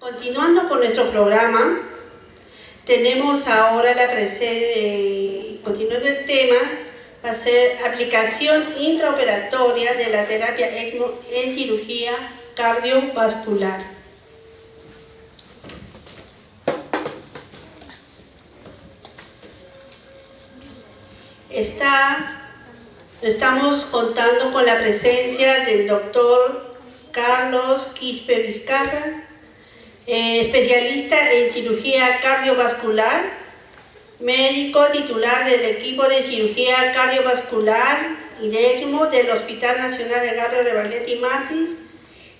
Continuando con nuestro programa, tenemos ahora continuando el tema, va a ser aplicación intraoperatoria de la terapia ECMO en cirugía cardiovascular. Estamos contando con la presencia del doctor Carlos Quispe Vizcarra, especialista en cirugía cardiovascular, médico titular del equipo de cirugía cardiovascular y de ECMO del Hospital Nacional de Edgardo Reballetti Martins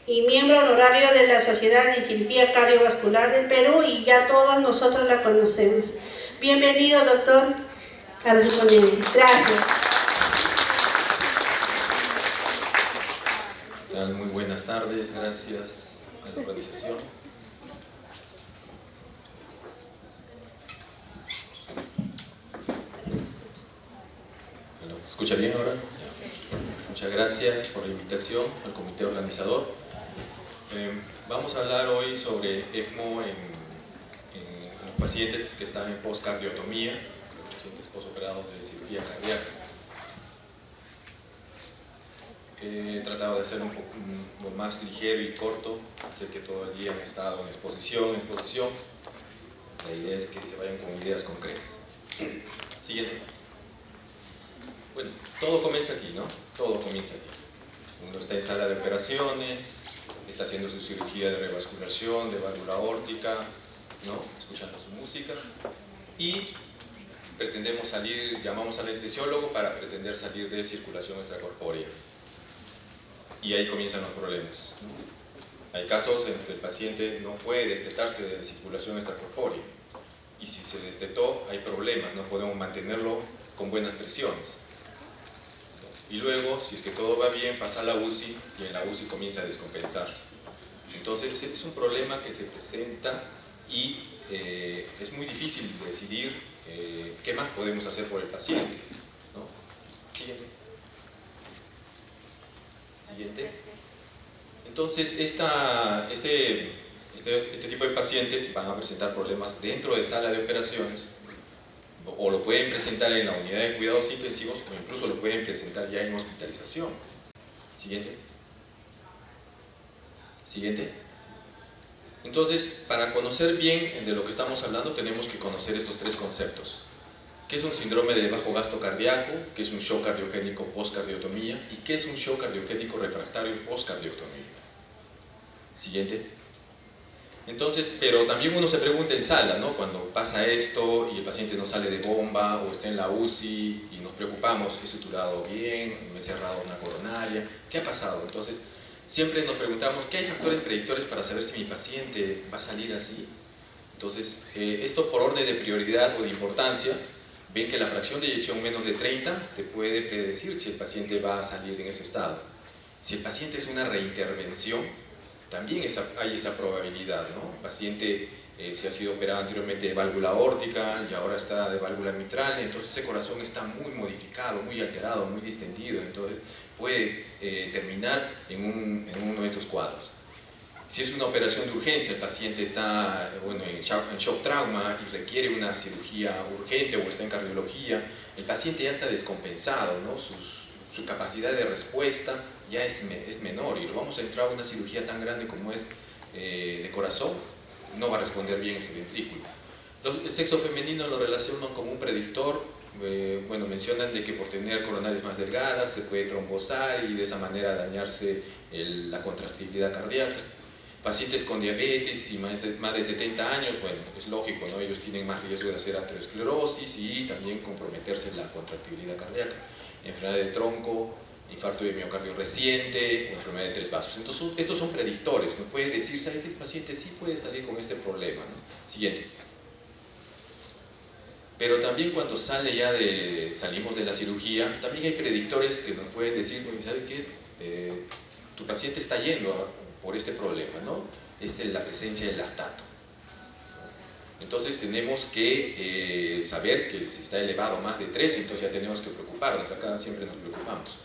y miembro honorario de la Sociedad de Cirugía Cardiovascular del Perú, y ya todos nosotros la conocemos. Bienvenido, doctor, a su ponencia. Gracias. Muy buenas tardes, gracias a la organización. ¿Me escucha bien ahora? Ya. Muchas gracias por la invitación al comité organizador. Vamos a hablar hoy sobre ECMO en los pacientes que están en postcardiotomía, pacientes postoperados de cirugía cardíaca. He tratado de hacer un poco más ligero y corto. Sé que todo el día han estado en exposición. La idea es que se vayan con ideas concretas. Siguiente. Bueno, todo comienza aquí, ¿no? Todo comienza aquí. Uno está en sala de operaciones, está haciendo su cirugía de revascularización, de válvula aórtica, ¿no? Escuchando su música. Y pretendemos salir, llamamos al anestesiólogo para pretender salir de circulación extracorpórea. Y ahí comienzan los problemas. Hay casos en que el paciente no puede destetarse de circulación extracorpórea, y si se destetó hay problemas, no podemos mantenerlo con buenas presiones. Y luego, si es que todo va bien, pasa a la UCI y en la UCI comienza a descompensarse. Entonces es un problema que se presenta y es muy difícil decidir qué más podemos hacer por el paciente, ¿no? Siguiente. Entonces, este tipo de pacientes van a presentar problemas dentro de sala de operaciones, o lo pueden presentar en la unidad de cuidados intensivos, o incluso lo pueden presentar ya en hospitalización. Siguiente. Entonces, para conocer bien de lo que estamos hablando, tenemos que conocer estos tres conceptos. ¿Qué es un síndrome de bajo gasto cardíaco? ¿Qué es un shock cardiogénico postcardiotomía? ¿Y qué es un shock cardiogénico refractario postcardiotomía? Siguiente. Entonces, pero también uno se pregunta en sala, ¿no? Cuando pasa esto y el paciente no sale de bomba o está en la UCI y nos preocupamos, ¿he suturado bien? ¿Me he cerrado una coronaria? ¿Qué ha pasado? Entonces, siempre nos preguntamos, ¿qué hay factores predictores para saber si mi paciente va a salir así? Entonces, esto por orden de prioridad o de importancia. Ven que la fracción de eyección menos de 30 te puede predecir si el paciente va a salir en ese estado. Si el paciente es una reintervención, también hay esa probabilidad, ¿no? El paciente se ha sido operado anteriormente de válvula aórtica y ahora está de válvula mitral, entonces ese corazón está muy modificado, muy alterado, muy distendido, entonces puede terminar en uno de estos cuadros. Si es una operación de urgencia, el paciente está en shock trauma y requiere una cirugía urgente o está en cardiología, el paciente ya está descompensado, ¿no? Su capacidad de respuesta ya es menor, y lo vamos a entrar a una cirugía tan grande como es de corazón, no va a responder bien ese ventrículo. El sexo femenino lo relacionan como un predictor. Mencionan de que por tener coronarias más delgadas se puede trombosar y de esa manera dañarse la contractibilidad cardíaca. Pacientes con diabetes y más de 70 años, bueno, es lógico, ¿no? Ellos tienen más riesgo de hacer aterosclerosis y también comprometerse la contractibilidad cardíaca. Enfermedad de tronco, infarto de miocardio reciente o enfermedad de tres vasos. Entonces, estos son predictores, ¿no? Puede decir, ¿sabe que el paciente sí puede salir con este problema, ¿no? Siguiente. Pero también cuando salimos de la cirugía, también hay predictores que nos pueden decir, ¿sabe qué? Tu paciente está yendo por este problema, ¿no? Es la presencia del lactato. Entonces tenemos que saber que si está elevado más de 3, entonces ya tenemos que preocuparnos, acá siempre nos preocupamos.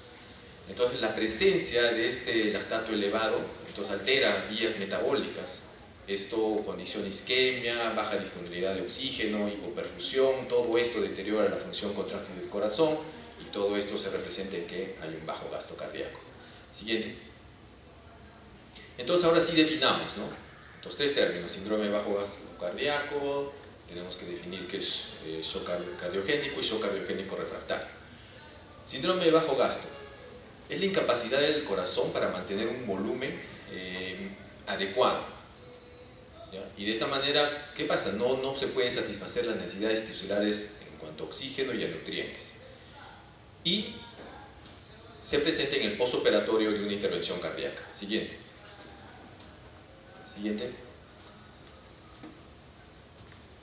Entonces la presencia de este lactato elevado, entonces altera vías metabólicas, Esto condiciona isquemia, baja disponibilidad de oxígeno, hipoperfusión, todo esto deteriora la función contráctil del corazón y todo esto se representa en que hay un bajo gasto cardíaco. Siguiente. Entonces ahora sí definamos, ¿no? Estos tres términos, síndrome de bajo gasto cardíaco, tenemos que definir qué es shock cardiogénico y shock cardiogénico refractario. Síndrome de bajo gasto es la incapacidad del corazón para mantener un volumen adecuado. ¿Ya? Y de esta manera, ¿qué pasa? No se pueden satisfacer las necesidades tisulares en cuanto a oxígeno y a nutrientes. Y se presenta en el postoperatorio de una intervención cardíaca. Siguiente. Siguiente.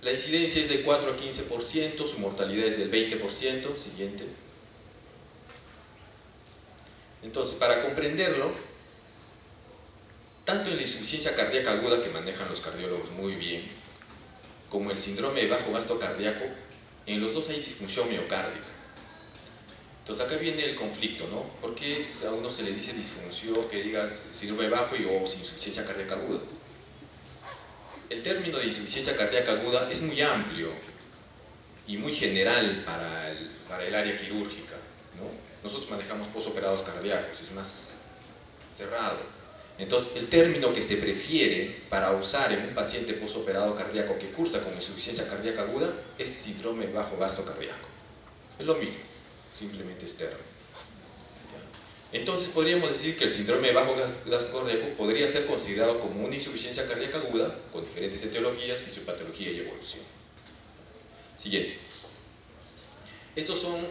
La incidencia es de 4 a 15%, su mortalidad es del 20%. Siguiente. Entonces, para comprenderlo, tanto en la insuficiencia cardíaca aguda, que manejan los cardiólogos muy bien, como el síndrome de bajo gasto cardíaco, en los dos hay disfunción miocárdica. Entonces acá viene el conflicto, ¿no? ¿Por qué a uno se le dice disfunción, que diga síndrome bajo y o insuficiencia cardíaca aguda? El término de insuficiencia cardíaca aguda es muy amplio y muy general para el área quirúrgica, ¿no? Nosotros manejamos posoperados cardíacos, es más cerrado. Entonces, el término que se prefiere para usar en un paciente postoperado cardíaco que cursa con insuficiencia cardíaca aguda es síndrome de bajo gasto cardíaco. Es lo mismo, simplemente es término. Entonces, podríamos decir que el síndrome de bajo gasto cardíaco podría ser considerado como una insuficiencia cardíaca aguda con diferentes etiologías, fisiopatología y evolución. Siguiente. Estos son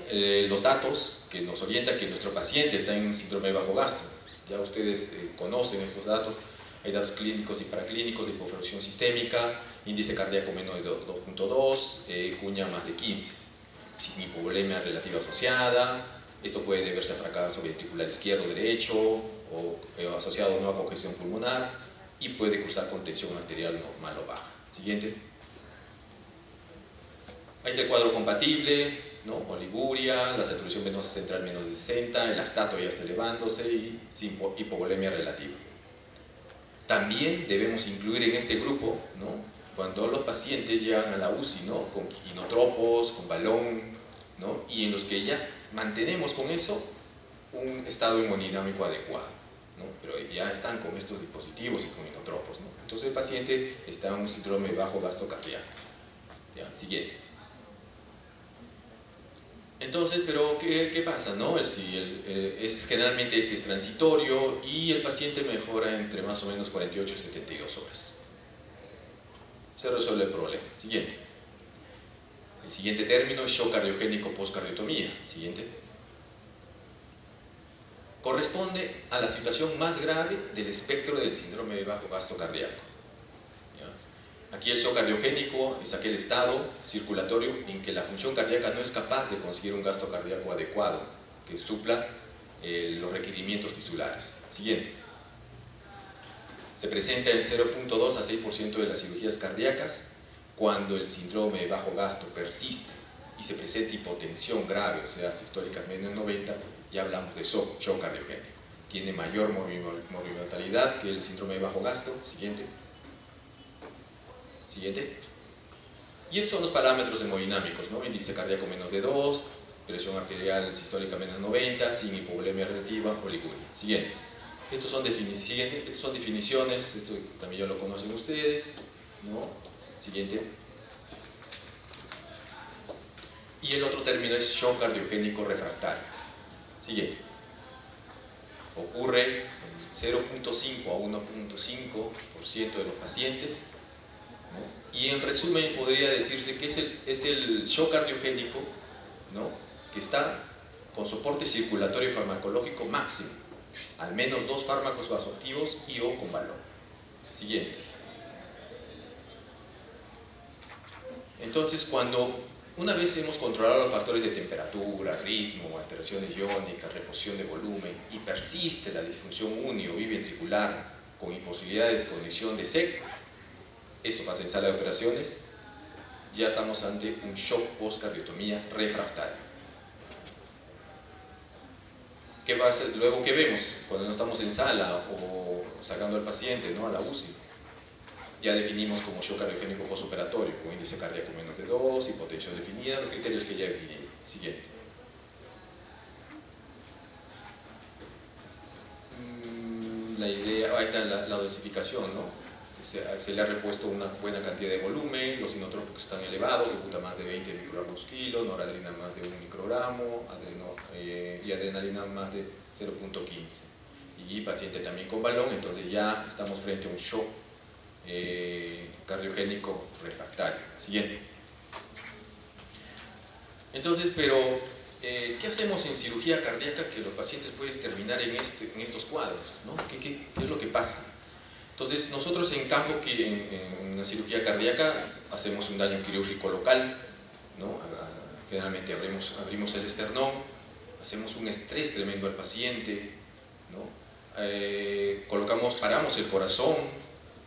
los datos que nos orientan que nuestro paciente está en un síndrome de bajo gasto. Ya ustedes conocen estos datos. Hay datos clínicos y paraclínicos de hipoperfusión sistémica, índice cardíaco menos de 2.2, cuña más de 15, sin hipovolemia relativa asociada. Esto puede deberse a fracaso ventricular izquierdo o derecho o asociado a una congestión pulmonar y puede cursar con tensión arterial normal o baja. Siguiente. Ahí está el cuadro compatible, ¿no? Oliguria, la saturación venosa central menos de 60, el lactato ya está elevándose y sin hipovolemia relativa. También debemos incluir en este grupo, ¿no? Cuando los pacientes llegan a la UCI, ¿no? Con inotropos, con balón, ¿no? Y en los que ya mantenemos con eso un estado hemodinámico adecuado, ¿no? Pero ya están con estos dispositivos y con inotropos, ¿no? Entonces el paciente está en un síndrome de bajo gasto cardíaco. ¿Ya? Siguiente. Entonces, pero ¿qué pasa? ¿No? Generalmente este es transitorio y el paciente mejora entre más o menos 48 y 72 horas. Se resuelve el problema. Siguiente. El siguiente término es shock cardiogénico postcardiotomía. Siguiente. Corresponde a la situación más grave del espectro del síndrome de bajo gasto cardíaco. Aquí el shock cardiogénico es aquel estado circulatorio en que la función cardíaca no es capaz de conseguir un gasto cardíaco adecuado que supla los requerimientos tisulares. Siguiente. Se presenta en 0.2 a 6% de las cirugías cardíacas cuando el síndrome de bajo gasto persiste y se presenta hipotensión grave, o sea, sistólicas menos de 90, ya hablamos de shock cardiogénico. Tiene mayor mortalidad que el síndrome de bajo gasto. Siguiente. Siguiente. Y estos son los parámetros hemodinámicos, ¿no? Índice cardíaco menos de 2, presión arterial sistólica menos de 90, sin hipovolemia relativa, oliguria. Siguiente. Estos son definiciones, esto también ya lo conocen ustedes, ¿no? Siguiente. Y el otro término es shock cardiogénico refractario. Siguiente. Ocurre en 0.5 a 1.5% de los pacientes, ¿no? Y en resumen podría decirse que es el shock cardiogénico, ¿no? Que está con soporte circulatorio farmacológico máximo, al menos 2 fármacos vasoactivos y o con balón. Siguiente. Entonces, una vez hemos controlado los factores de temperatura, ritmo, alteraciones iónicas, reposición de volumen y persiste la disfunción uni o biventricular con imposibilidad de desconexión de SEC, esto pasa en sala de operaciones, ya estamos ante un shock postcardiotomía refractaria. ¿Qué pasa? Luego, ¿qué vemos cuando no estamos en sala o sacando al paciente, ¿no? A la UCI? ya definimos como shock cardiogénico postoperatorio, con índice cardíaco menos de 2, hipotensión definida, los criterios que ya he definido. Siguiente. La idea, ahí está la dosificación, ¿no? Se le ha repuesto una buena cantidad de volumen, los inotrópicos están elevados, ejecuta más de 20 microgramos kilo, noradrenalina más de 1 microgramo y adrenalina más de 0.15. Y paciente también con balón, entonces ya estamos frente a un shock cardiogénico refractario. Siguiente. Entonces, pero ¿qué hacemos en cirugía cardíaca que los pacientes pueden terminar en estos cuadros, ¿no? ¿Qué es lo que pasa? Entonces, nosotros en campo, en una cirugía cardíaca, hacemos un daño quirúrgico local, ¿no? Generalmente abrimos el esternón, hacemos un estrés tremendo al paciente, ¿no? Paramos el corazón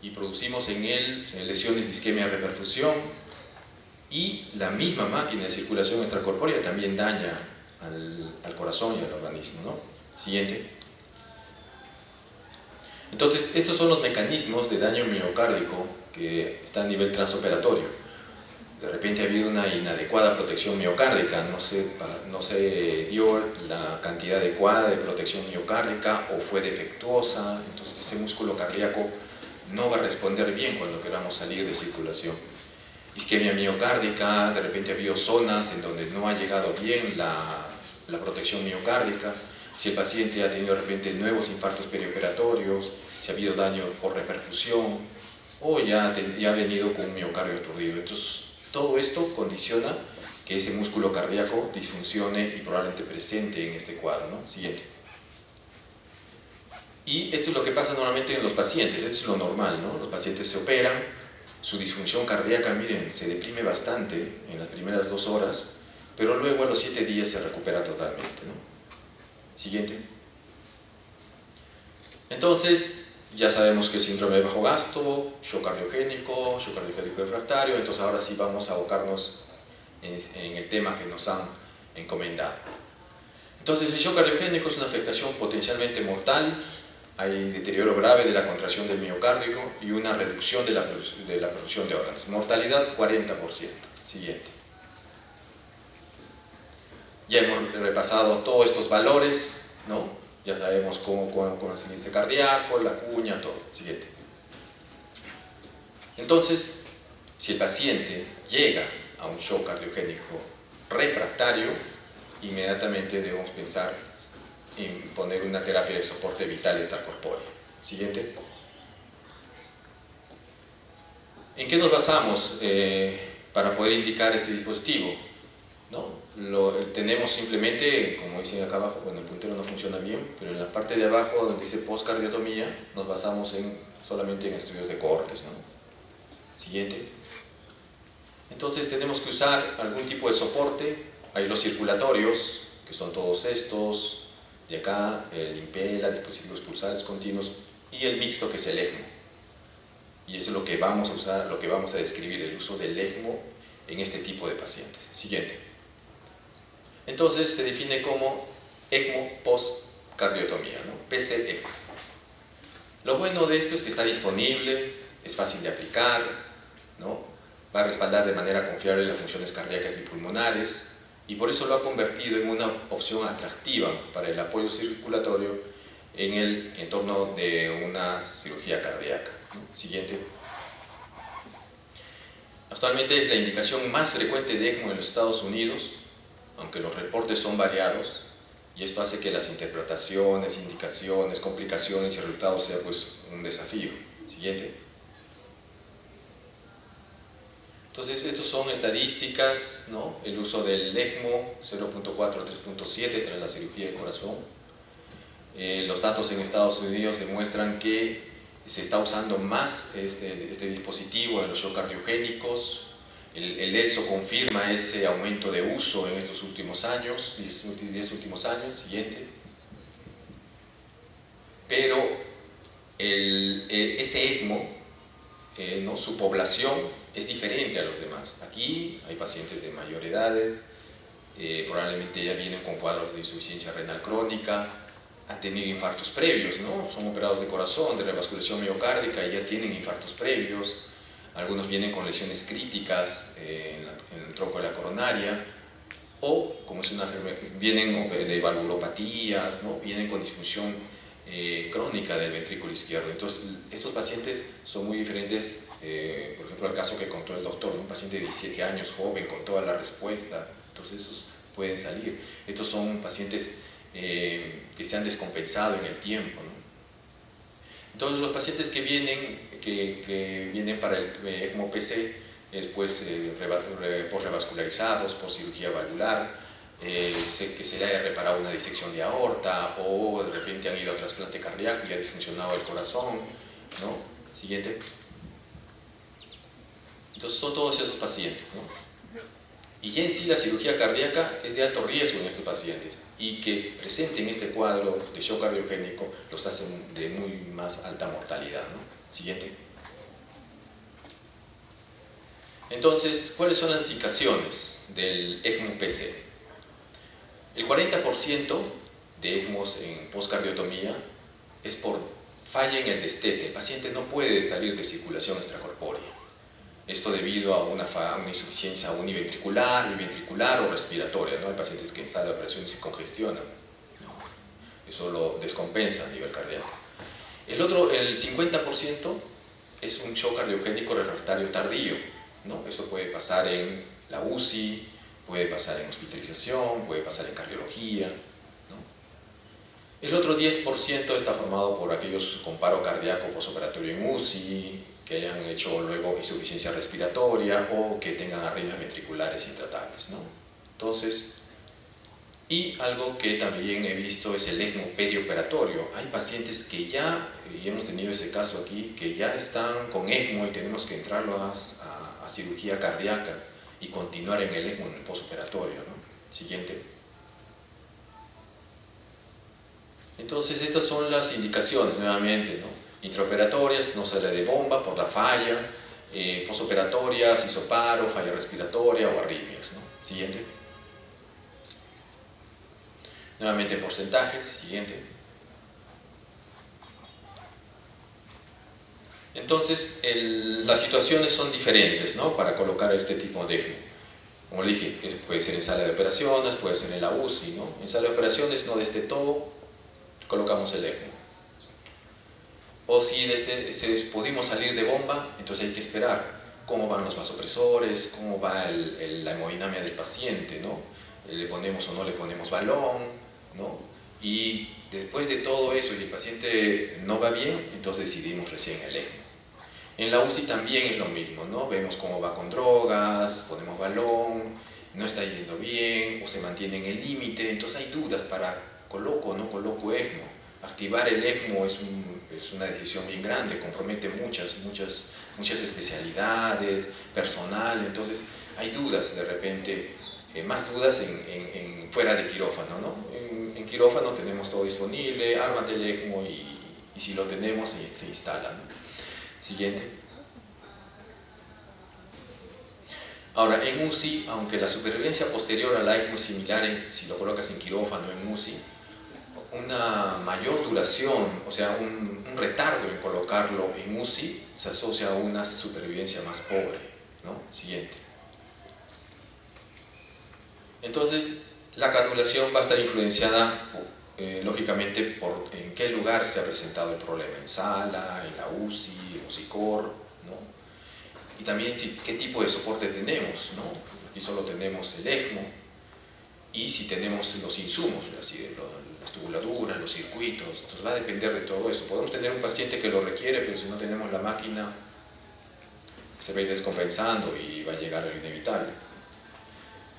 y producimos en él lesiones de isquemia reperfusión, y la misma máquina de circulación extracorpórea también daña al corazón y al organismo, ¿no? Siguiente. Entonces, estos son los mecanismos de daño miocárdico que están a nivel transoperatorio. De repente ha habido una inadecuada protección miocárdica, no se dio la cantidad adecuada de protección miocárdica o fue defectuosa, entonces ese músculo cardíaco no va a responder bien cuando queramos salir de circulación. Isquemia miocárdica, de repente ha habido zonas en donde no ha llegado bien la protección miocárdica. Si el paciente ha tenido de repente nuevos infartos perioperatorios, si ha habido daño por reperfusión o ya ha venido con un miocardio aturdido. Entonces, todo esto condiciona que ese músculo cardíaco disfuncione y probablemente presente en este cuadro, ¿no? Siguiente. Y esto es lo que pasa normalmente en los pacientes, esto es lo normal, ¿no? Los pacientes se operan, su disfunción cardíaca, miren, se deprime bastante en las primeras 2 horas, pero luego a los 7 días se recupera totalmente, ¿no? Siguiente. Entonces, ya sabemos que es síndrome de bajo gasto, shock cardiogénico refractario, entonces ahora sí vamos a abocarnos en el tema que nos han encomendado. Entonces, el shock cardiogénico es una afectación potencialmente mortal, hay deterioro grave de la contracción del miocardio y una reducción de la producción de órganos. Mortalidad 40%. Siguiente. Ya hemos repasado todos estos valores, ¿no? Ya sabemos cómo es el índice cardíaco, la cuña, todo. Siguiente. Entonces, si el paciente llega a un shock cardiogénico refractario, inmediatamente debemos pensar en poner una terapia de soporte vital extracorpóreo. Siguiente. ¿En qué nos basamos para poder indicar este dispositivo? ¿No? Tenemos simplemente, como dicen acá abajo, bueno, el puntero no funciona bien, pero en la parte de abajo donde dice postcardiotomía nos basamos solamente en estudios de cohortes, ¿no? Siguiente. Entonces tenemos que usar algún tipo de soporte. Hay los circulatorios, que son todos estos de acá, el Impella, dispositivos pulsares continuos, y el mixto, que es el ECMO. Y eso es lo que vamos a usar, lo que vamos a describir, el uso del ECMO en este tipo de pacientes. Siguiente. Entonces se define como ECMO post-cardiotomía, ¿no? PC-ECMO. Lo bueno de esto es que está disponible, es fácil de aplicar, ¿no? Va a respaldar de manera confiable las funciones cardíacas y pulmonares, y por eso lo ha convertido en una opción atractiva para el apoyo circulatorio en el entorno de una cirugía cardíaca, ¿no? Siguiente. Actualmente es la indicación más frecuente de ECMO en los Estados Unidos, aunque los reportes son variados, y esto hace que las interpretaciones, indicaciones, complicaciones y resultados sea pues un desafío. Siguiente. Entonces, estos son estadísticas, ¿no? El uso del ECMO 0.4 a 3.7 tras la cirugía de corazón. Los datos en Estados Unidos demuestran que se está usando más este dispositivo en los shock cardiogénicos. El ELSO confirma ese aumento de uso en estos últimos años, 10 últimos años. Siguiente. Pero ese ECMO, ¿no? Su población es diferente a los demás. Aquí hay pacientes de mayor edad, probablemente ya vienen con cuadros de insuficiencia renal crónica, han tenido infartos previos, ¿no? Son operados de corazón, de revascularización miocárdica y ya tienen infartos previos. Algunos vienen con lesiones críticas en el tronco de la coronaria, o como es una enfermedad, vienen de valvulopatías, ¿no? Vienen con disfunción crónica del ventrículo izquierdo. Entonces, estos pacientes son muy diferentes, por ejemplo, al caso que contó el doctor, ¿no? Un paciente de 17 años, joven, con toda la respuesta. Entonces, esos pueden salir. Estos son pacientes que se han descompensado en el tiempo, ¿no? Entonces, los pacientes que vienen para el ECMO PC, después por revascularizados, por cirugía valvular, que se le haya reparado una disección de aorta, o de repente han ido a trasplante cardíaco y ha disfuncionado el corazón, ¿no? Siguiente. Entonces, son todos esos pacientes, ¿no? Y ya en sí la cirugía cardíaca es de alto riesgo en estos pacientes, y que presenten este cuadro de shock cardiogénico los hace de muy más alta mortalidad, ¿no? Siguiente. Entonces, ¿cuáles son las indicaciones del ECMO-PC? El 40% de ECMOs en postcardiotomía es por falla en el destete. El paciente no puede salir de circulación extracorpórea. Esto debido a una insuficiencia univentricular, biventricular o respiratoria, ¿no? Hay pacientes que en sala de operaciones se congestionan, ¿no? Eso lo descompensa a nivel cardíaco. El 50% es un shock cardiogénico refractario tardío, ¿no? Eso puede pasar en la UCI, puede pasar en hospitalización, puede pasar en cardiología, ¿no? El otro 10% está formado por aquellos con paro cardíaco posoperatorio en UCI, que hayan hecho luego insuficiencia respiratoria o que tengan arritmias ventriculares intratables, ¿no? Entonces, y algo que también he visto es el ECMO perioperatorio. Hay pacientes que ya, y hemos tenido ese caso aquí, que ya están con ECMO y tenemos que entrarlo a cirugía cardíaca y continuar en el ECMO en el posoperatorio, ¿no? Siguiente. Entonces, estas son las indicaciones nuevamente, ¿no? Intraoperatorias, no sale de bomba por la falla, posoperatorias, isoparo, falla respiratoria o arritmias, ¿no? Siguiente. Nuevamente porcentajes, siguiente. Entonces, las situaciones son diferentes, ¿no? Para colocar este tipo de ECMO. Como le dije, puede ser en sala de operaciones, puede ser en la UCI, ¿no? En sala de operaciones no destetó, colocamos el ECMO. O si pudimos salir de bomba, entonces hay que esperar cómo van los vasopresores, cómo va la hemodinamia del paciente, ¿no? Le ponemos o no le ponemos balón, ¿no? Y después de todo eso y el paciente no va bien, entonces decidimos recién el ECMO. En la UCI también es lo mismo, ¿no? Vemos cómo va con drogas, ponemos balón, no está yendo bien o se mantiene en el límite, entonces hay dudas para coloco o no coloco ECMO. Activar el ECMO es una decisión bien grande, compromete muchas especialidades, personal, entonces hay dudas de repente, más dudas fuera de quirófano, ¿no? En quirófano tenemos todo disponible, ármate el ECMO y si lo tenemos se instala, ¿no? Siguiente. Ahora, en UCI, aunque la supervivencia posterior a la ECMO es similar si lo colocas en quirófano en UCI, una mayor duración, o sea, un retardo en colocarlo en UCI se asocia a una supervivencia más pobre, ¿no? Siguiente. Entonces, la canulación va a estar influenciada, lógicamente, por en qué lugar se ha presentado el problema, en sala, en la UCI, en UCICOR, ¿no? Y también qué tipo de soporte tenemos, ¿no? Aquí solo tenemos el ECMO, y si tenemos los insumos, las tubuladuras, los circuitos, entonces va a depender de todo eso. Podemos tener un paciente que lo requiere, pero si no tenemos la máquina, se va a ir descompensando y va a llegar a lo inevitable.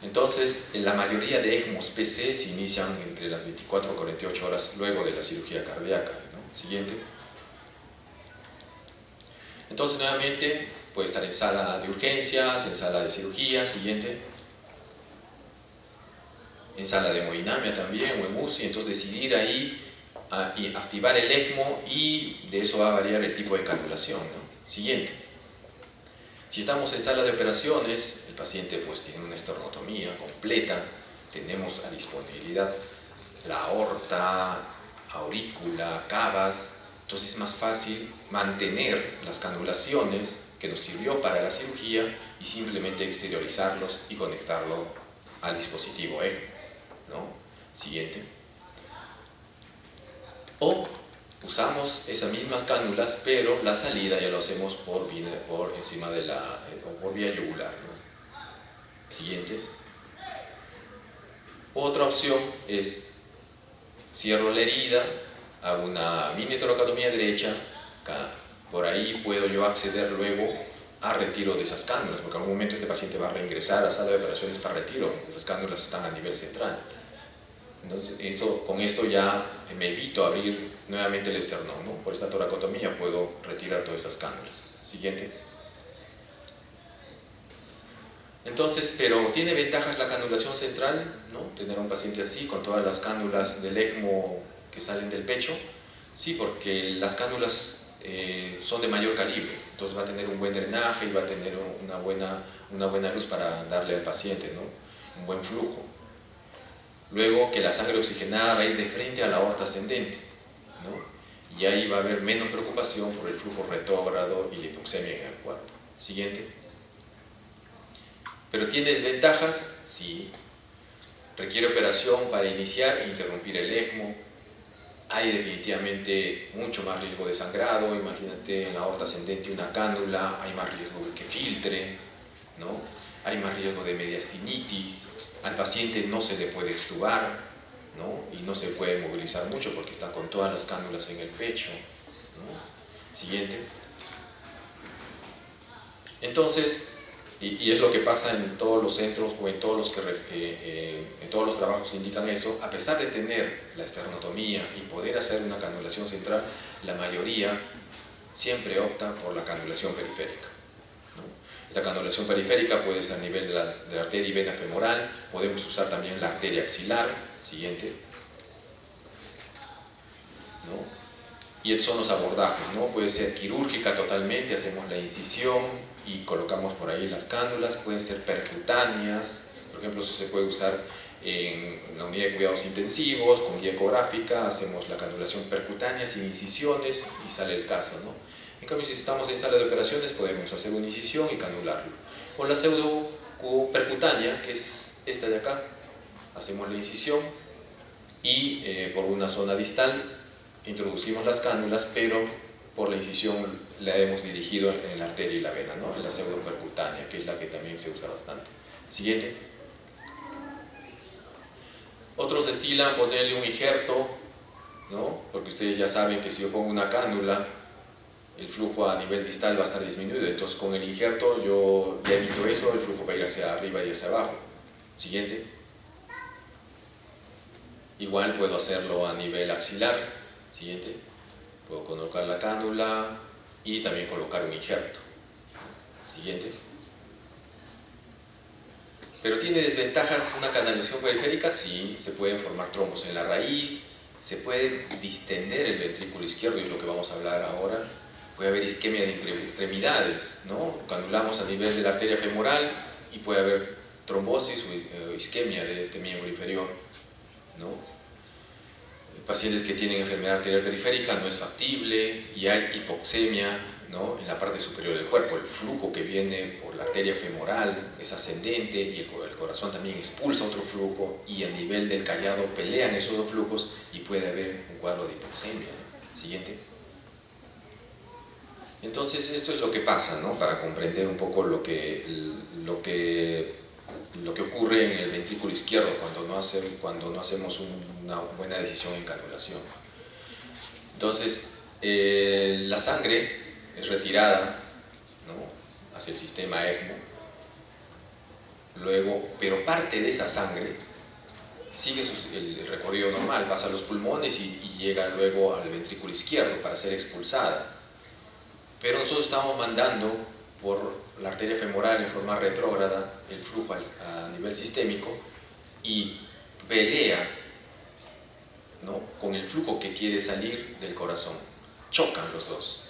Entonces, la mayoría de ECMOs PC se inician entre las 24 y 48 horas luego de la cirugía cardíaca, ¿no? Siguiente. Entonces, nuevamente, puede estar en sala de urgencias, en sala de cirugía, siguiente. En sala de hemodinamia también, o en UCI, entonces decidir ahí y activar el ECMO, y de eso va a variar el tipo de canulación, ¿no? Siguiente. Si estamos en sala de operaciones, el paciente pues tiene una esternotomía completa, tenemos a disponibilidad la aorta, aurícula, cavas. Entonces es más fácil mantener las canulaciones que nos sirvió para la cirugía y simplemente exteriorizarlos y conectarlo al dispositivo ECMO, ¿no? Siguiente. O usamos esas mismas cánulas, pero la salida ya lo hacemos por encima de por vía yugular, ¿no? Siguiente. Otra opción es cierro la herida, hago una mini toracotomía derecha, por ahí puedo yo acceder luego a retiro de esas cánulas, porque en algún momento este paciente va a reingresar a la sala de operaciones para retiro, esas cánulas están a nivel central. Entonces, con esto ya me evito abrir nuevamente el esternón, ¿no? Por esta toracotomía puedo retirar todas esas cánulas. Siguiente. Entonces, pero ¿tiene ventajas la canulación central, ¿no? Tener a un paciente así, con todas las cánulas del ECMO que salen del pecho. Sí, porque las cánulas son de mayor calibre, entonces va a tener un buen drenaje y va a tener una buena luz para darle al paciente, ¿no? Un buen flujo. Luego que la sangre oxigenada va a ir de frente a la aorta ascendente, ¿no? Y ahí va a haber menos preocupación por el flujo retrógrado y la hipoxemia en el cuerpo. Siguiente. ¿Pero tiene desventajas? Sí. Requiere operación para iniciar e interrumpir el ECMO. Hay definitivamente mucho más riesgo de sangrado. Imagínate en la aorta ascendente una cánula, hay más riesgo de que filtre, ¿no? Hay más riesgo de mediastinitis. Al paciente no se le puede extubar, ¿no? Y no se puede movilizar mucho porque está con todas las cánulas en el pecho, ¿no? Siguiente. Entonces, y es lo que pasa en todos los centros o en todos los trabajos indican eso, a pesar de tener la esternotomía y poder hacer una canulación central, la mayoría siempre opta por la canulación periférica. La canulación periférica puede ser a nivel de la arteria y vena femoral, podemos usar también la arteria axilar, siguiente, ¿no? Y son los abordajes, ¿no? Puede ser quirúrgica totalmente, hacemos la incisión y colocamos por ahí las cánulas, pueden ser percutáneas, por ejemplo, eso se puede usar en la unidad de cuidados intensivos, con guía ecográfica, hacemos la canulación percutánea sin incisiones y sale el caso, ¿no? En cambio, si estamos en sala de operaciones, podemos hacer una incisión y canularlo. O la pseudopercutánea, que es esta de acá, hacemos la incisión y por una zona distal introducimos las cánulas, pero por la incisión la hemos dirigido en la arteria y la vena, ¿no? En la pseudopercutánea, que es la que también se usa bastante. Siguiente. Otros estilan ponerle un injerto, ¿no? Porque ustedes ya saben que si yo pongo una cánula, el flujo a nivel distal va a estar disminuido, entonces con el injerto yo ya evito eso, el flujo va a ir hacia arriba y hacia abajo. Siguiente. Igual puedo hacerlo a nivel axilar. Siguiente. Puedo colocar la cánula y también colocar un injerto. Siguiente. ¿Pero tiene desventajas una canalización periférica? Sí, se pueden formar trombos en la raíz, se puede distender el ventrículo izquierdo, y es lo que vamos a hablar ahora. Puede haber isquemia de extremidades, ¿no? Canulamos a nivel de la arteria femoral y puede haber trombosis o isquemia de este miembro inferior, ¿no? Pacientes que tienen enfermedad arterial periférica no es factible y hay hipoxemia, ¿no? En la parte superior del cuerpo. El flujo que viene por la arteria femoral es ascendente y el corazón también expulsa otro flujo y a nivel del callado pelean esos dos flujos y puede haber un cuadro de hipoxemia, ¿no? Siguiente. Entonces esto es lo que pasa, ¿no? Para comprender un poco lo que ocurre en el ventrículo izquierdo cuando no hacemos una buena decisión en canulación. Entonces, la sangre es retirada, ¿no? Hacia el sistema ECMO, luego, pero parte de esa sangre sigue el recorrido normal, pasa a los pulmones y llega luego al ventrículo izquierdo para ser expulsada. Pero nosotros estamos mandando por la arteria femoral en forma retrógrada el flujo a nivel sistémico y pelea, ¿no? Con el flujo que quiere salir del corazón. Chocan los dos,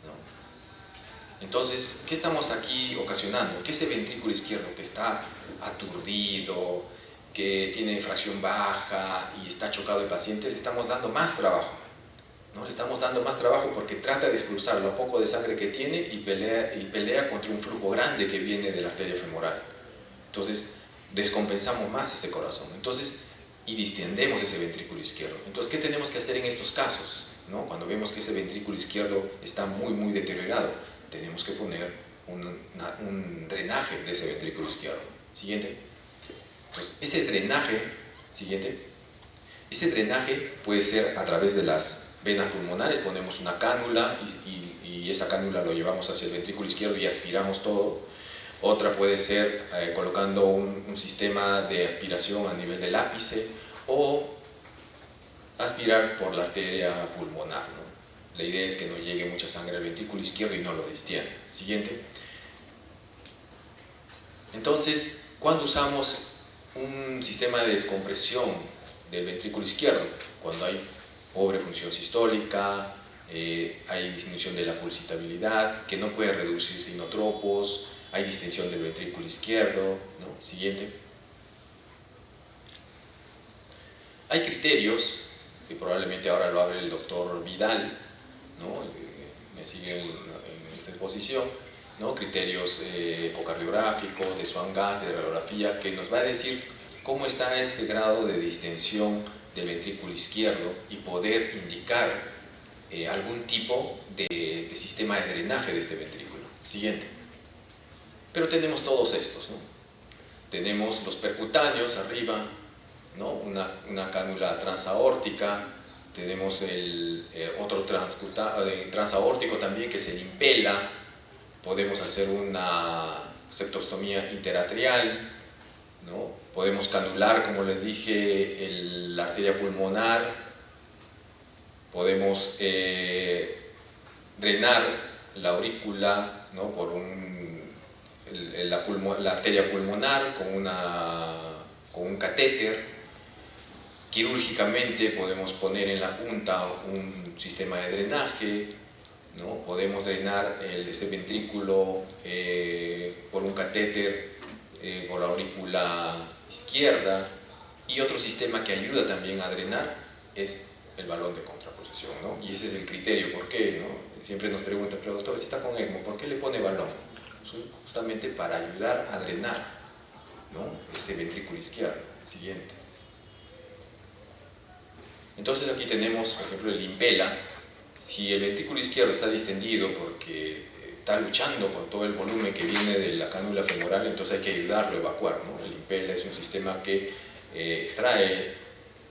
¿no? Entonces, ¿qué estamos aquí ocasionando? Que ese ventrículo izquierdo que está aturdido, que tiene fracción baja y está chocado el paciente, le estamos dando más trabajo, ¿no? Le estamos dando más trabajo porque trata de expulsar lo poco de sangre que tiene y pelea contra un flujo grande que viene de la arteria femoral. Entonces, descompensamos más ese corazón. Entonces, y distendemos ese ventrículo izquierdo. Entonces, ¿qué tenemos que hacer en estos casos? ¿No? Cuando vemos que ese ventrículo izquierdo está muy deteriorado, tenemos que poner un drenaje de ese ventrículo izquierdo. Siguiente. Entonces, ese drenaje, siguiente, ese drenaje puede ser a través de las venas pulmonares, ponemos una cánula y esa cánula lo llevamos hacia el ventrículo izquierdo y aspiramos todo. Otra puede ser colocando un sistema de aspiración a nivel del ápice o aspirar por la arteria pulmonar, ¿no? La idea es que no llegue mucha sangre al ventrículo izquierdo y no lo distienda. Siguiente. Entonces, cuando usamos un sistema de descompresión del ventrículo izquierdo, cuando hay pobre función sistólica, hay disminución de la pulsitabilidad, que no puede reducirse inotropos, hay distensión del ventrículo izquierdo, ¿no? Siguiente. Hay criterios, que probablemente ahora lo hable el doctor Vidal, ¿no? Me sigue en esta exposición, ¿no? Criterios ecocardiográficos, de Swan-Gas, de radiografía, que nos va a decir cómo está ese grado de distensión del ventrículo izquierdo y poder indicar algún tipo de sistema de drenaje de este ventrículo. Siguiente. Pero tenemos todos estos, ¿no? Tenemos los percutáneos arriba, ¿no? Una cánula transaórtica, tenemos otro transaórtico también que es el impela, podemos hacer una septostomía interatrial, ¿no? Podemos canular, como les dije, la arteria pulmonar, podemos drenar la aurícula, ¿no? Por la arteria pulmonar con un catéter. Quirúrgicamente podemos poner en la punta un sistema de drenaje, ¿no? Podemos drenar ese ventrículo por un catéter por la aurícula izquierda, y otro sistema que ayuda también a drenar es el balón de contraposición, ¿no? Y ese es el criterio. ¿Por qué? ¿No? Siempre nos preguntan, pero doctor, si está con ECMO, ¿por qué le pone balón? Justamente para ayudar a drenar, ¿no? Ese ventrículo izquierdo. Siguiente. Entonces aquí tenemos, por ejemplo, el impela. Si el ventrículo izquierdo está distendido porque está luchando con todo el volumen que viene de la cánula femoral, entonces hay que ayudarlo a evacuar, ¿no? El impela es un sistema que extrae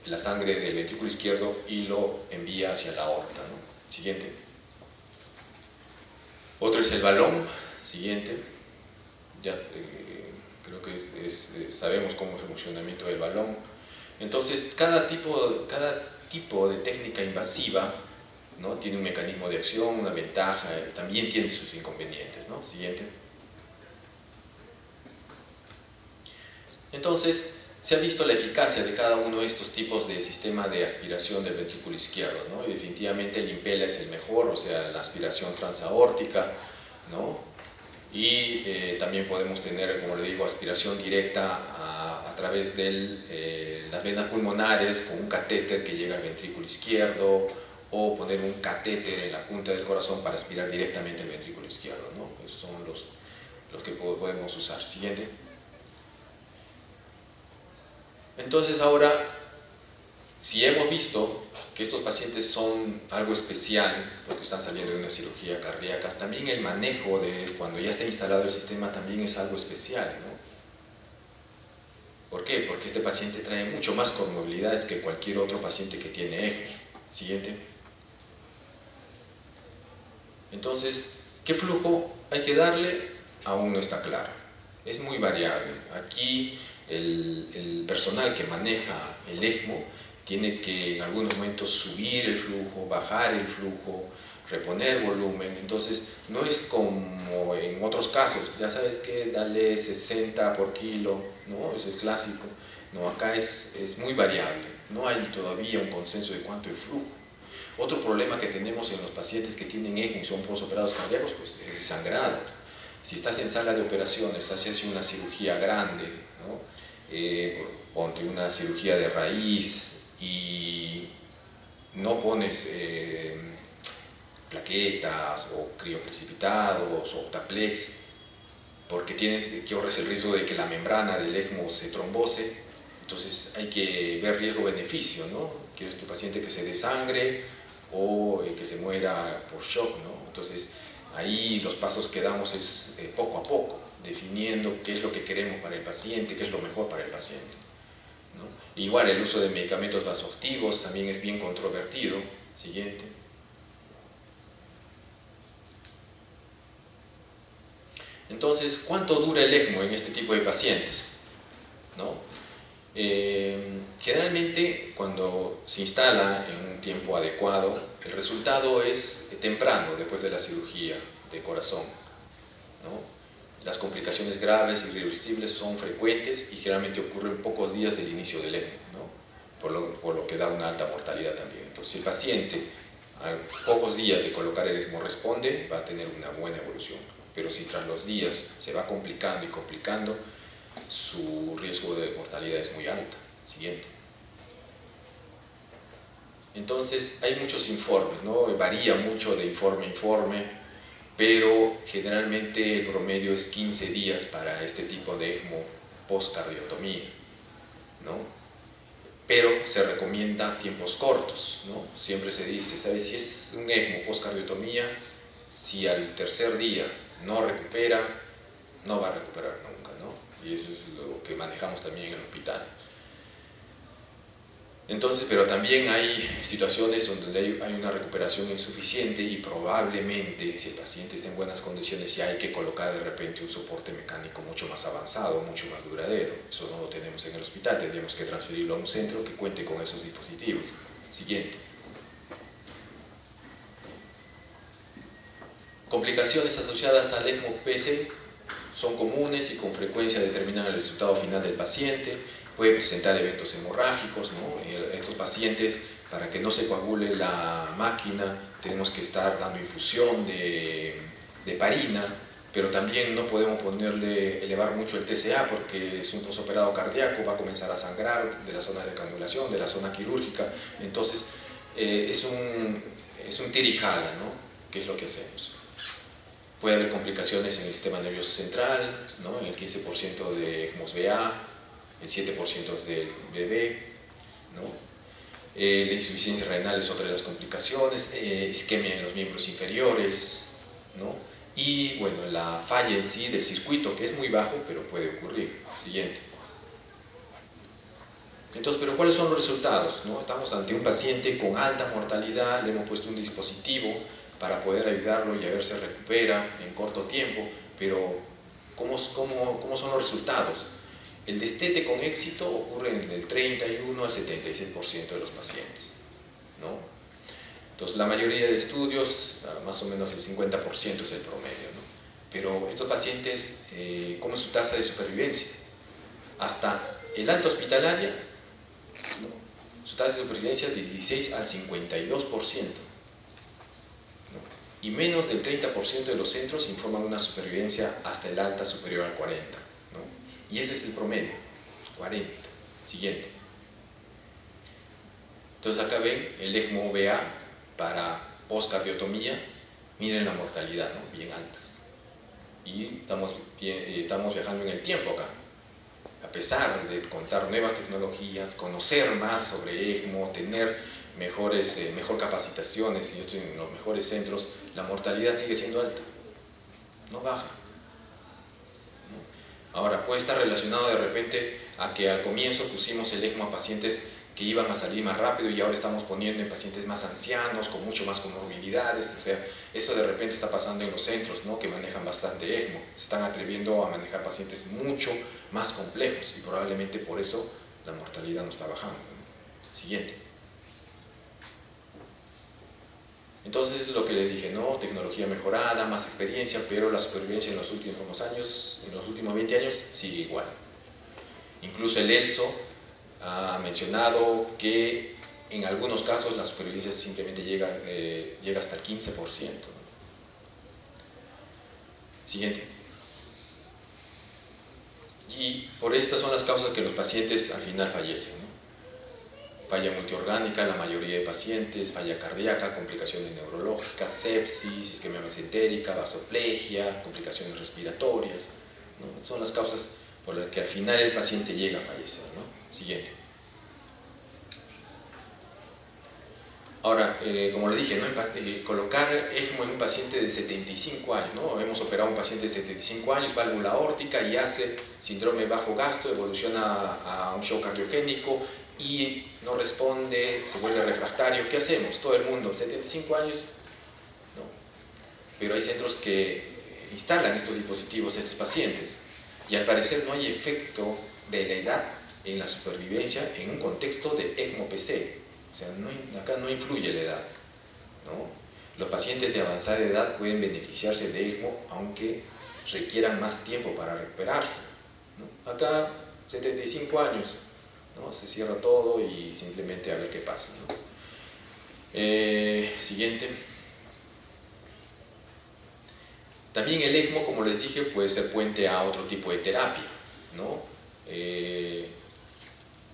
la sangre del ventrículo izquierdo y lo envía hacia la aorta, ¿no? Siguiente. Otro es el balón. Siguiente. Ya creo que sabemos cómo es el funcionamiento del balón. Entonces, cada tipo de técnica invasiva, ¿no? Tiene un mecanismo de acción, una ventaja, también tiene sus inconvenientes, ¿no? Siguiente. Entonces, se ha visto la eficacia de cada uno de estos tipos de sistema de aspiración del ventrículo izquierdo, ¿no? Y definitivamente el impela es el mejor, o sea, la aspiración transaórtica, ¿no? Y también podemos tener, como le digo, aspiración directa a través de las venas pulmonares con un catéter que llega al ventrículo izquierdo, o poner un catéter en la punta del corazón para aspirar directamente el ventrículo izquierdo, ¿no? Esos son los que podemos usar. Siguiente. Entonces ahora, si hemos visto que estos pacientes son algo especial porque están saliendo de una cirugía cardíaca, también el manejo de cuando ya está instalado el sistema también es algo especial, ¿no? ¿Por qué? Porque este paciente trae mucho más comorbilidades que cualquier otro paciente que tiene ECMO. Siguiente. Entonces, ¿qué flujo hay que darle? Aún no está claro. Es muy variable. Aquí el personal que maneja el ECMO tiene que en algunos momentos subir el flujo, bajar el flujo, reponer volumen. Entonces, no es como en otros casos, ya sabes que dale 60 por kilo, ¿no? Es el clásico. No, acá es muy variable. No hay todavía un consenso de cuánto es flujo. Otro problema que tenemos en los pacientes que tienen ECMO y son posoperados cardíacos, pues es el sangrado. Si estás en sala de operaciones, haces una cirugía grande, ¿no? ponte una cirugía de raíz y no pones plaquetas o crioprecipitados o Optaplex, porque corres el riesgo de que la membrana del ECMO se trombose. Entonces hay que ver riesgo-beneficio, ¿no? ¿Quieres tu paciente que se desangre o que se muera por shock, ¿no? Entonces ahí los pasos que damos es poco a poco, definiendo qué es lo que queremos para el paciente, qué es lo mejor para el paciente, ¿no? Igual el uso de medicamentos vasoactivos también es bien controvertido. Siguiente. Entonces, ¿cuánto dura el ECMO en este tipo de pacientes? ¿No? Generalmente, cuando se instala en un tiempo adecuado, el resultado es temprano después de la cirugía de corazón, ¿no? Las complicaciones graves y irreversibles son frecuentes y generalmente ocurren pocos días del inicio del ECMO, ¿no? Por lo que da una alta mortalidad también. Entonces, si el paciente a pocos días de colocar el ECMO responde, va a tener una buena evolución. Pero si tras los días se va complicando y complicando, su riesgo de mortalidad es muy alta. Siguiente. Entonces hay muchos informes, ¿no? Varía mucho de informe a informe, pero generalmente el promedio es 15 días para este tipo de ECMO postcardiotomía, ¿no? Pero se recomienda tiempos cortos, ¿no? Siempre se dice, ¿sabes? Si es un ECMO postcardiotomía, si al tercer día no recupera, no va a recuperar nunca, ¿no? Y eso es lo que manejamos también en el hospital. Entonces, pero también hay situaciones donde hay una recuperación insuficiente y probablemente, si el paciente está en buenas condiciones, ya hay que colocar de repente un soporte mecánico mucho más avanzado, mucho más duradero. Eso no lo tenemos en el hospital, tendríamos que transferirlo a un centro que cuente con esos dispositivos. Siguiente. Complicaciones asociadas al ECMO-PC son comunes y con frecuencia determinan el resultado final del paciente. Puede presentar eventos hemorrágicos, ¿no? Estos pacientes, para que no se coagule la máquina, tenemos que estar dando infusión de heparina, pero también no podemos elevar mucho el TCA porque es un posoperado cardíaco, va a comenzar a sangrar de la zona de canulación, de la zona quirúrgica. Entonces es un tira y jala, ¿no? ¿Qué es lo que hacemos? Puede haber complicaciones en el sistema nervioso central, ¿no? En el 15% de ECMOS-BA, el 7% del bebé, ¿no? La insuficiencia renal es otra de las complicaciones, isquemia en los miembros inferiores, ¿no? Y bueno, la falla en sí del circuito, que es muy bajo, pero puede ocurrir. Siguiente. Entonces, ¿pero cuáles son los resultados, no? Estamos ante un paciente con alta mortalidad, le hemos puesto un dispositivo para poder ayudarlo y a ver si recupera en corto tiempo, pero ¿cómo son los resultados? El destete con éxito ocurre en el 31 al 76% de los pacientes, ¿no? Entonces, la mayoría de estudios, más o menos el 50% es el promedio, ¿no? Pero estos pacientes, ¿cómo es su tasa de supervivencia? Hasta el alta hospitalaria, ¿no? Su tasa de supervivencia es de 16 al 52%, ¿no? Y menos del 30% de los centros informan una supervivencia hasta el alta superior al 40%, ¿no? Y ese es el promedio, 40. Siguiente. Entonces acá ven el ECMO-BA para postcardiotomía. Miren la mortalidad, ¿no? Bien altas. Y estamos viajando en el tiempo acá. A pesar de contar nuevas tecnologías, conocer más sobre ECMO, tener mejor capacitaciones, y yo estoy en los mejores centros, la mortalidad sigue siendo alta, no baja. Ahora, puede estar relacionado de repente a que al comienzo pusimos el ECMO a pacientes que iban a salir más rápido y ahora estamos poniendo en pacientes más ancianos, con mucho más comorbilidades. O sea, eso de repente está pasando en los centros, ¿no? Que manejan bastante ECMO. Se están atreviendo a manejar pacientes mucho más complejos y probablemente por eso la mortalidad no está bajando, ¿no? Siguiente. Entonces, lo que les dije, ¿no? Tecnología mejorada, más experiencia, pero la supervivencia en los últimos años, en los últimos 20 años, sigue igual. Incluso el ELSO ha mencionado que en algunos casos la supervivencia simplemente llega hasta el 15%, ¿no? Siguiente. Y por estas son las causas que los pacientes al final fallecen, ¿no? Falla multiorgánica, la mayoría de pacientes, falla cardíaca, complicaciones neurológicas, sepsis, isquemia mesentérica, vasoplegia, complicaciones respiratorias, ¿no? Son las causas por las que al final el paciente llega a fallecer, ¿no? Siguiente. Ahora, como le dije, ¿no? Colocar ECMO en un paciente de 75 años, ¿no? Hemos operado a un paciente de 75 años, válvula aórtica, y hace síndrome bajo gasto, evoluciona a un shock cardiogénico y no responde, se vuelve refractario. ¿Qué hacemos? Todo el mundo, 75 años, ¿no? Pero hay centros que instalan estos dispositivos a estos pacientes y al parecer no hay efecto de la edad en la supervivencia en un contexto de ECMO-PC. O sea, acá no influye la edad, ¿no? Los pacientes de avanzada edad pueden beneficiarse de ECMO aunque requieran más tiempo para recuperarse, ¿no? Acá, 75 años, ¿no? Se cierra todo y simplemente a ver qué pasa, ¿no? Siguiente. También el ECMO, como les dije, puede ser puente a otro tipo de terapia, ¿no?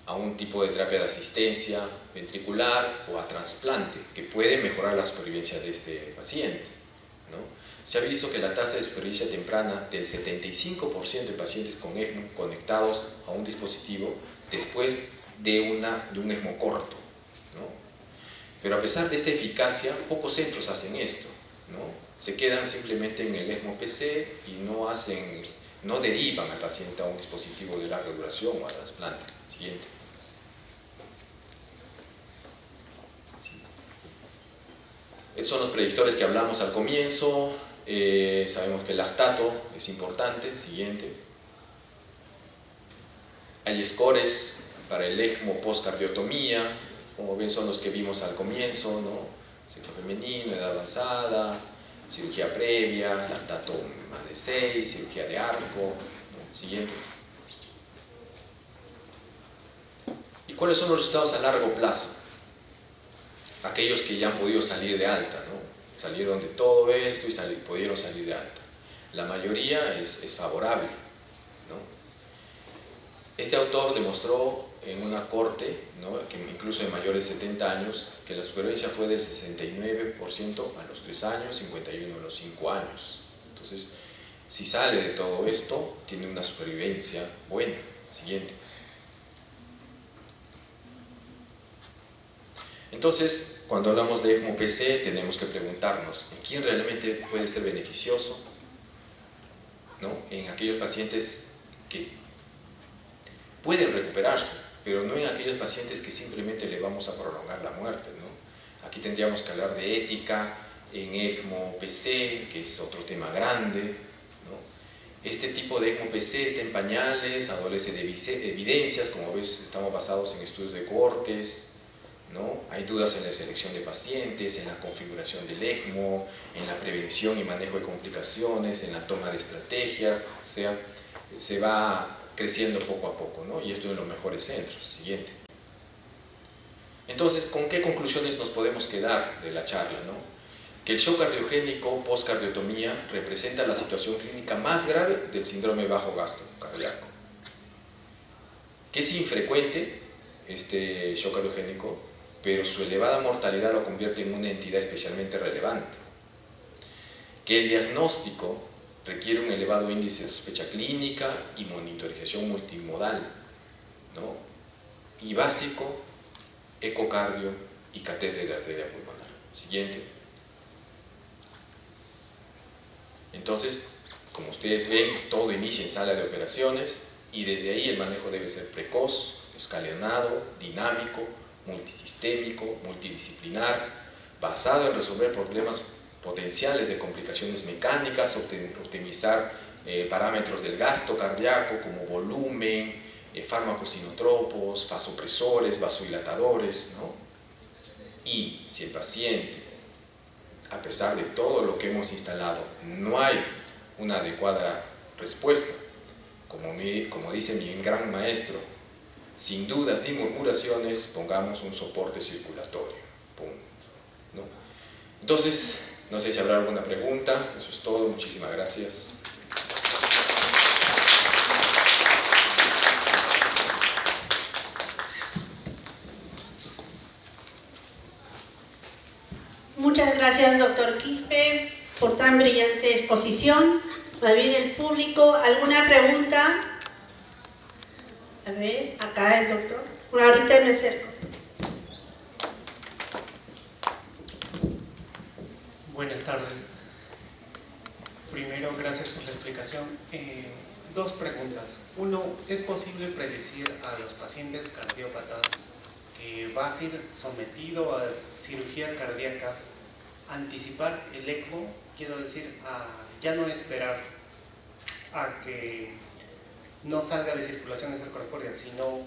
A un tipo de terapia de asistencia ventricular o a trasplante, que puede mejorar la supervivencia de este paciente, ¿no? Se ha visto que la tasa de supervivencia temprana del 75% de pacientes con ECMO conectados a un dispositivo después de un ECMO corto, ¿no? Pero a pesar de esta eficacia, pocos centros hacen esto, ¿no? Se quedan simplemente en el ECMO-PC y no derivan al paciente a un dispositivo de larga duración o a trasplante. Siguiente. Estos son los predictores que hablamos al comienzo. Sabemos que el lactato es importante. Siguiente. Hay scores para el ECMO postcardiotomía. Como ven, son los que vimos al comienzo, ¿no? Sexo femenino, edad avanzada, cirugía previa, lactato más de 6, cirugía de arco, ¿no? Siguiente. ¿Y cuáles son los resultados a largo plazo? Aquellos que ya han podido salir de alta, ¿no? Salieron de todo esto y pudieron salir de alta. La mayoría es favorable, ¿no? Este autor demostró en una corte, ¿no? Que incluso de mayores de 70 años, que la supervivencia fue del 69% a los 3 años, 51% a los 5 años. Entonces, si sale de todo esto, tiene una supervivencia buena. Siguiente. Entonces, cuando hablamos de ECMO-PC, tenemos que preguntarnos, ¿en quién realmente puede ser beneficioso? ¿No? En aquellos pacientes que pueden recuperarse, pero no en aquellos pacientes que simplemente le vamos a prolongar la muerte, ¿no? Aquí tendríamos que hablar de ética en ECMO-PC, que es otro tema grande, ¿no? Este tipo de ECMO-PC está en pañales, adolece de evidencias, como ves, estamos basados en estudios de cohortes, ¿no? Hay dudas en la selección de pacientes, en la configuración del ECMO, en la prevención y manejo de complicaciones, en la toma de estrategias, o sea, se va creciendo poco a poco, ¿no? Y esto en los mejores centros. Siguiente. Entonces, ¿con qué conclusiones nos podemos quedar de la charla, ¿no? Que el shock cardiogénico postcardiotomía representa la situación clínica más grave del síndrome bajo gasto cardíaco, que es infrecuente este shock cardiogénico, pero su elevada mortalidad lo convierte en una entidad especialmente relevante. Que el diagnóstico requiere un elevado índice de sospecha clínica y monitorización multimodal, ¿no? Y básico, ecocardio y catéter de arteria pulmonar. Siguiente. Entonces, como ustedes ven, todo inicia en sala de operaciones y desde ahí el manejo debe ser precoz, escalonado, dinámico, multisistémico, multidisciplinar, basado en resolver problemas potenciales de complicaciones mecánicas, optimizar parámetros del gasto cardíaco como volumen, fármacos inotropos, vasopresores, vasodilatadores, ¿no? Y si el paciente, a pesar de todo lo que hemos instalado, no hay una adecuada respuesta, como dice mi gran maestro, sin dudas ni murmuraciones, pongamos un soporte circulatorio. Pum. ¿No? Entonces, no sé si habrá alguna pregunta. Eso es todo. Muchísimas gracias. Gracias, doctor Quispe, por tan brillante exposición. Más bien el público, ¿alguna pregunta? A ver, acá el doctor. Bueno, ahorita me acerco. Buenas tardes. Primero, gracias por la explicación. Dos preguntas. Uno, ¿es posible predecir a los pacientes cardiópatas que va a ser sometido a cirugía cardíaca, anticipar el ECMO? Quiero decir, ya no esperar a que no salga de circulación extracorpórea, sino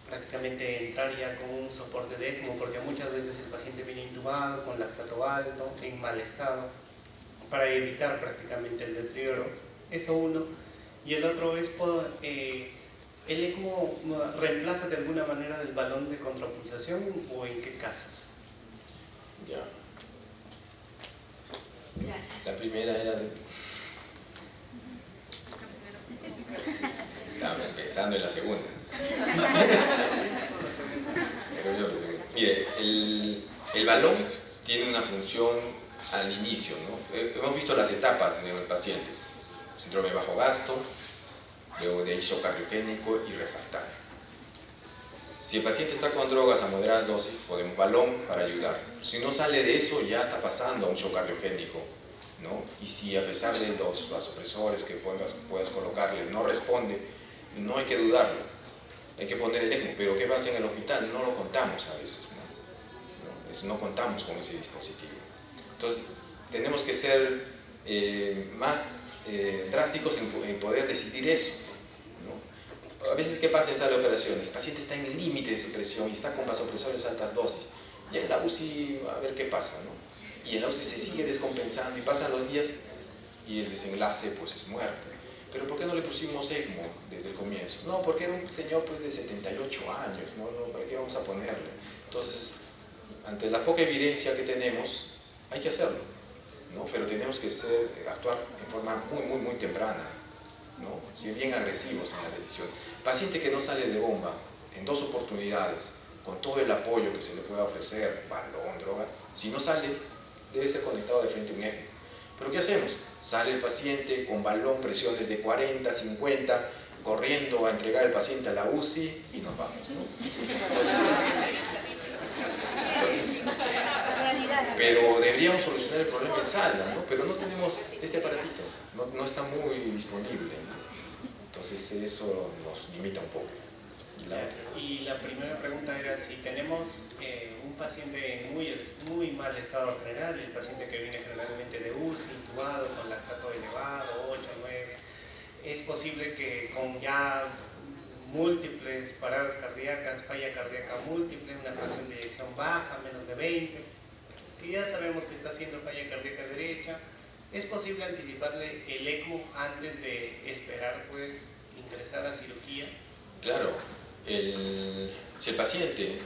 prácticamente entrar ya con un soporte de ECMO, porque muchas veces el paciente viene intubado, con lactato alto, en mal estado, para evitar prácticamente el deterioro. Eso uno. Y el otro es, ¿el ECMO reemplaza de alguna manera del balón de contrapulsación o en qué casos? Ya. Gracias. La primera era de... Estaba pensando en la segunda. Mire, el balón tiene una función al inicio, ¿no? Hemos visto las etapas de los pacientes: síndrome de bajo gasto, luego de ahí shock cardiogénico y refractario. Si el paciente está con drogas a moderadas dosis, podemos balón para ayudar. Si no sale de eso, ya está pasando a un shock cardiogénico, ¿no? Y si a pesar de los vasopresores que puedas colocarle no responde, no hay que dudarlo, hay que poner el ECMO. Pero ¿qué pasa en el hospital? No lo contamos a veces, ¿no? No contamos con ese dispositivo. Entonces tenemos que ser más drásticos en poder decidir eso, ¿no? A veces, ¿qué pasa en sala de operaciones? El paciente está en el límite de su presión y está con vasopresores de altas dosis, y en la UCI a ver qué pasa, ¿no? Y en la UCI se sigue descompensando y pasan los días y el desenlace pues es muerte. ¿Pero por qué no le pusimos ECMO desde el comienzo? No, porque era un señor pues de 78 años, ¿no? ¿Para qué vamos a ponerle? Entonces, ante la poca evidencia que tenemos, hay que hacerlo, ¿no? Pero tenemos que actuar en forma muy temprana, ¿no? Si bien agresivos en la decisión. Paciente que no sale de bomba en 2 oportunidades, con todo el apoyo que se le pueda ofrecer, balón, drogas, si no sale, debe ser conectado de frente a un ECMO. ¿Pero qué hacemos? Sale el paciente con balón, presiones de 40, 50, corriendo a entregar al paciente a la UCI y nos vamos, ¿no? Entonces, pero deberíamos solucionar el problema en sala, ¿no? Pero no tenemos este aparatito, no está muy disponible, ¿no? Entonces eso nos limita un poco. Y la primera pregunta era si tenemos un paciente en muy mal estado general, el paciente que viene generalmente de UCI, intubado, con lactato elevado, 8, 9, es posible que con ya múltiples paradas cardíacas, falla cardíaca múltiple, una fracción de eyección baja, menos de 20, que ya sabemos que está haciendo falla cardíaca derecha, ¿es posible anticiparle el ECMO antes de esperar pues ingresar a cirugía? Claro, si el paciente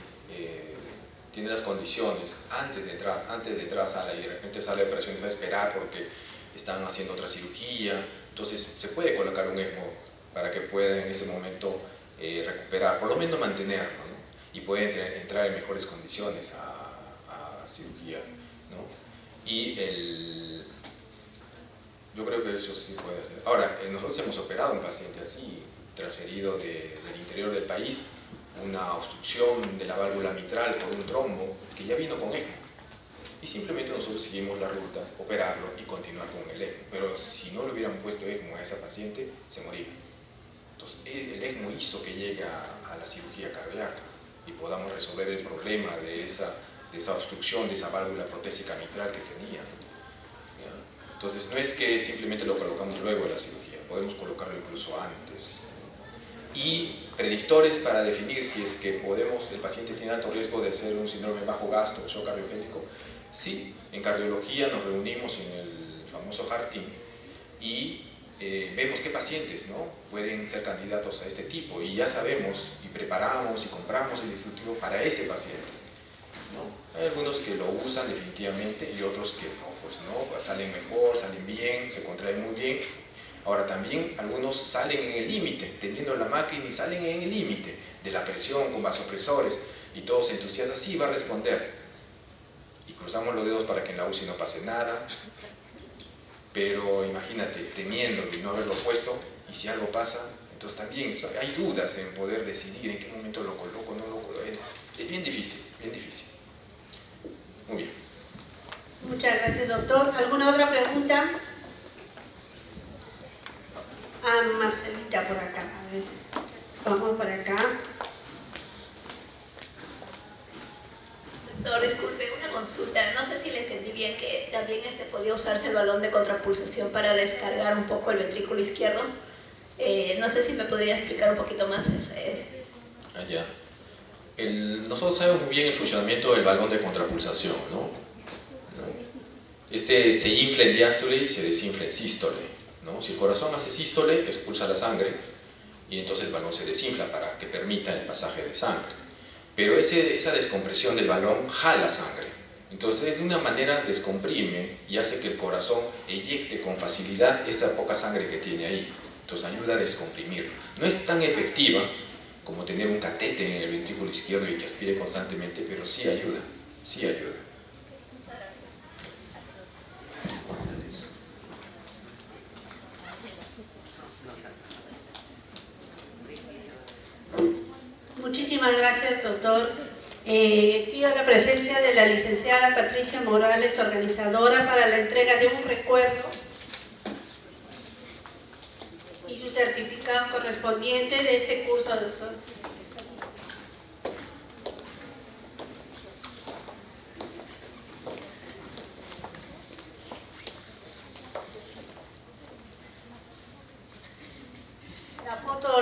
tiene las condiciones antes de entrar a sala y de repente sale de operaciones, va a esperar porque están haciendo otra cirugía, entonces se puede colocar un ECMO para que pueda en ese momento recuperar, por lo menos mantenerlo, ¿no? Y puede entrar en mejores condiciones a cirugía, ¿no? Y yo creo que eso sí puede hacer. Ahora, nosotros hemos operado a un paciente así, transferido del interior del país, una obstrucción de la válvula mitral por un trombo que ya vino con ECMO. Y simplemente nosotros seguimos la ruta, operarlo y continuar con el ECMO. Pero si no le hubieran puesto ECMO a esa paciente, se moría. Entonces, el ECMO hizo que llegue a la cirugía cardíaca y podamos resolver el problema de esa obstrucción, de esa válvula protésica mitral que tenía, ¿ya? Entonces, no es que simplemente lo colocamos luego de la cirugía, podemos colocarlo incluso antes. Y predictores para definir si es que el paciente tiene alto riesgo de ser un síndrome de bajo gasto o shock cardiogénico. Sí, en cardiología nos reunimos en el famoso Heart Team y vemos qué pacientes, ¿no?, pueden ser candidatos a este tipo, y ya sabemos y preparamos y compramos el dispositivo para ese paciente, ¿no? Hay algunos que lo usan definitivamente y otros que no, pues no, salen mejor, salen bien, se contraen muy bien. Ahora también algunos salen en el límite, teniendo la máquina, y salen en el límite de la presión con vasopresores y todos entusiastas, sí va a responder. Y cruzamos los dedos para que en la UCI no pase nada, pero imagínate, teniéndolo y no haberlo puesto, y si algo pasa, entonces también hay dudas en poder decidir en qué momento lo coloco o no lo coloco. Es bien difícil, bien difícil. Muy bien. Muchas gracias, doctor. ¿Alguna otra pregunta? Ah, Marcelita por acá. A ver, vamos por acá. Doctor, disculpe, una consulta. No sé si le entendí bien que también podía usarse el balón de contrapulsación para descargar un poco el ventrículo izquierdo. No sé si me podría explicar un poquito más. Allá. Nosotros sabemos muy bien el funcionamiento del balón de contrapulsación, ¿no? Este se infla en diástole y se desinfla en sístole, ¿no? Si el corazón hace sístole, expulsa la sangre y entonces el balón se desinfla para que permita el pasaje de sangre. Pero esa descompresión del balón jala sangre. Entonces, de una manera descomprime y hace que el corazón eyecte con facilidad esa poca sangre que tiene ahí. Entonces, ayuda a descomprimirlo. No es tan efectiva como tener un catéter en el ventrículo izquierdo y que aspire constantemente, pero sí ayuda, sí ayuda. Muchísimas gracias, doctor. Pido la presencia de la licenciada Patricia Morales, organizadora, para la entrega de un recuerdo y su certificado correspondiente de este curso, doctor.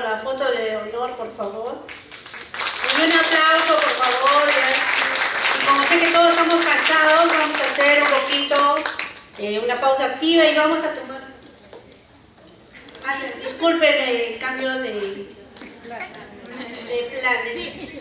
La foto de honor, por favor. Y un aplauso, por favor. Y como sé que todos estamos cansados, vamos a hacer un poquito, una pausa activa y vamos a tomar... Disculpen, cambio de planes.